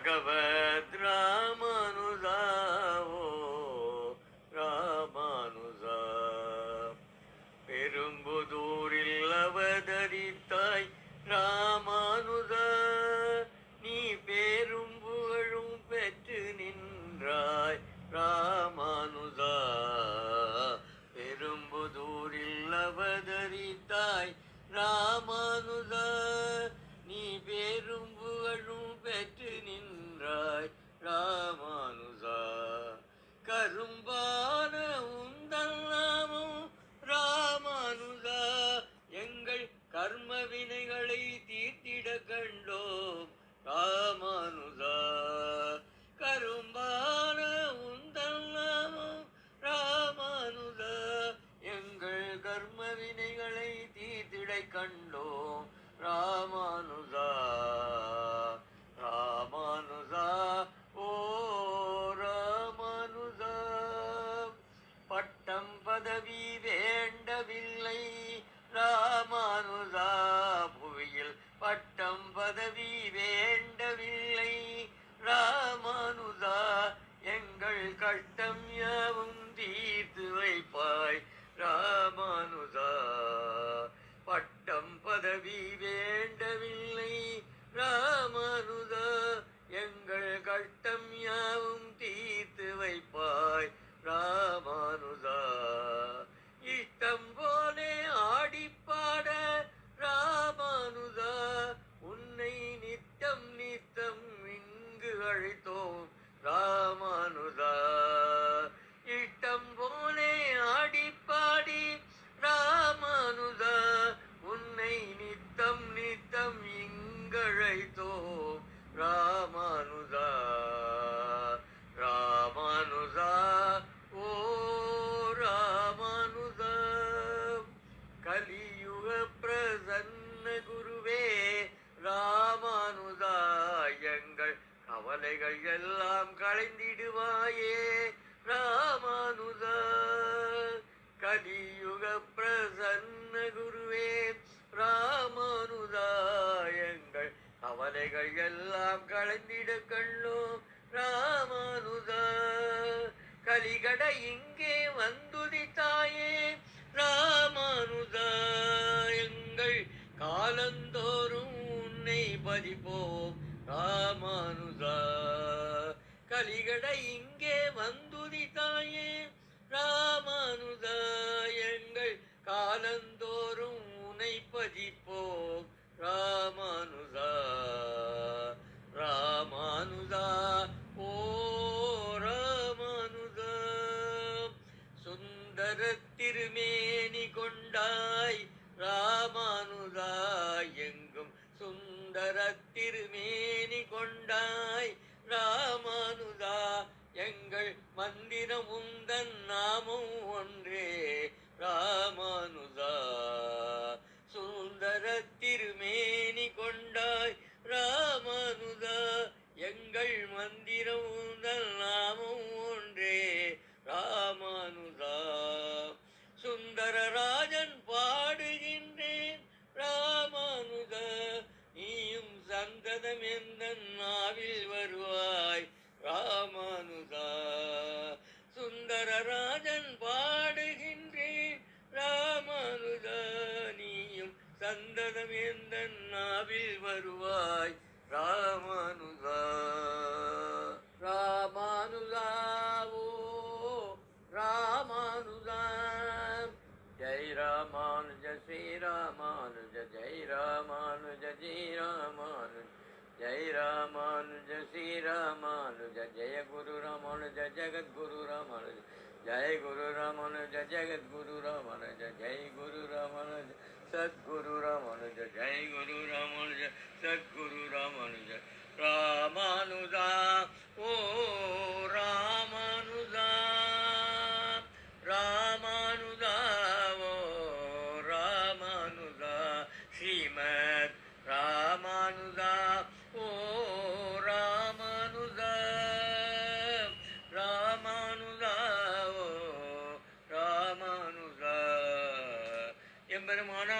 பகவத் ராமானுஜா ஓ ராமானுஜா. பெரும்புதூரில் அவதரித்தாய் ராமானுஜா, நீ பேரும் புகழும் பெற்று நின்றாய் ராமானுஜா. பெரும்புதூரில் அவதரித்தாய் ராமானுஜா, நீ பேரும் புகழும் பெற்று நின்றாய் ராமானுஜா. கரும்பான உந்தன் நாமம் ராமானுஜா, எங்கள் கர்ம வினைகளை தீர்த்திட கண்டோம் ராமானுஜா. கரும்பான உந்தன் நாமம் ராமானுஜா, எங்கள் கர்ம வினைகளை தீர்த்திட கண்டோம் ராமானுஜா. ராமானுஜா ஓ ராமானுஜா. பட்டம் பதவி வேண்டவில்லை ராமானுஜா, புவியில் பட்டம் பதவி வேண்டவில்லை ராமானுஜா. எங்கள் கஷ்டம் யாவும் தீர்த்து வைப்பாய் ராமானுஜா. பட்டம் பதவி வேண்டவில்லை ராமானுஜா, எங்கள் கஷ்டம் யாவும் தீர்த்து வைப்பாய் ராமானுஜா. இஷ்டம் போலே ஆடிப்பாட ராமானுஜா, உன்னை நித்தம் நித்தம் இங்கு அழைத்தோம் ராமானுஜா. இஷ்டம் போலே ஆடிப்பாடி ராமானுஜா, உன்னை நித்தம் நித்தம் இங்கழைத்தோம் ராமானுஜா. ராமானுஜா ஓ ராமானுஜா. கலியுக பிரசன்ன குருவே ராமானுஜா, எங்கள் கவலைகள் எல்லாம் களைந்திடுவாயே ராமானுஜா. கலியுக பிரசன்ன குருவே ராமானுஜா, எங்கள் கவலைகள் எல்லாம் களைந்திட கண்டோம் ராமானுஜா. கலிகட இங்கே வந்துதித்தாயே ராமானுஜா, எங்கள் காலந்தோறும் உன்னை பதிப்போம் ராமானுஜா. கலிகட இங்கே வந்துதித்தாயே ராமானுஜா, எங்கள் காலந்தோறும் உன்னை பதிப்போம் ராமானுஜா. ராமானுஜா ஓ ராமானுஜா. சுந்தர திருமேனி கொண்டாய் ராமானுஜா, எங்கும் சுந்தர திருமேனி கொண்டாய் ராமானுஜா. எங்கள் மந்திரம் உந்தன் நாமம் ஒன்றே ராமானுஜா. சுந்தர திருமேனி கொண்டாய் ராமானுஜா, எங்கள் மந்திரம் உந்தன் நாமம் ஒன்றே ராமானுஜா. சுந்தரராஜன் பாடுகின்றேன் ராமானுஜா, நீயும் சந்ததம் எந்த நாவில் வருவாய் ராமானுஜா. சுந்தரராஜன் பாடுகின்றேன் ராமானுஜா, நீயும் சந்ததம் எந்த நாவில் வருவாய் ராமானுஜா. ராமானுஜா ஓ ராமானுஜா. ஜெய் ராமானுஜ ஸ்ரீ ராமானுஜ, ஜெய் ராமானுஜ ஜெய் ராமானுஜ, ஜெய் ராமானுஜ ஸ்ரீ ராமானுஜ. ஜெய குரு ராமானுஜ ஜெகத்குரு ராமானுஜ, ஜெய குரு ராமானுஜ ஜெகத்குரு ராமானுஜ. ஜெய் குரு ராமானுஜ சத்குரு ராமானுஜ, ஜெய் குரு ராமானுஜ சத்குரு ராமானுஜ. ராமானுஜா ஓ ராமானுஜா. ராமானுஜா ஓ ராமானுஜா. ஸ்ரீமத் ராமானுஜா ஓ ராமானுஜா. ராமானுஜா ஓ ராமானுஜா. எம்பெருமானா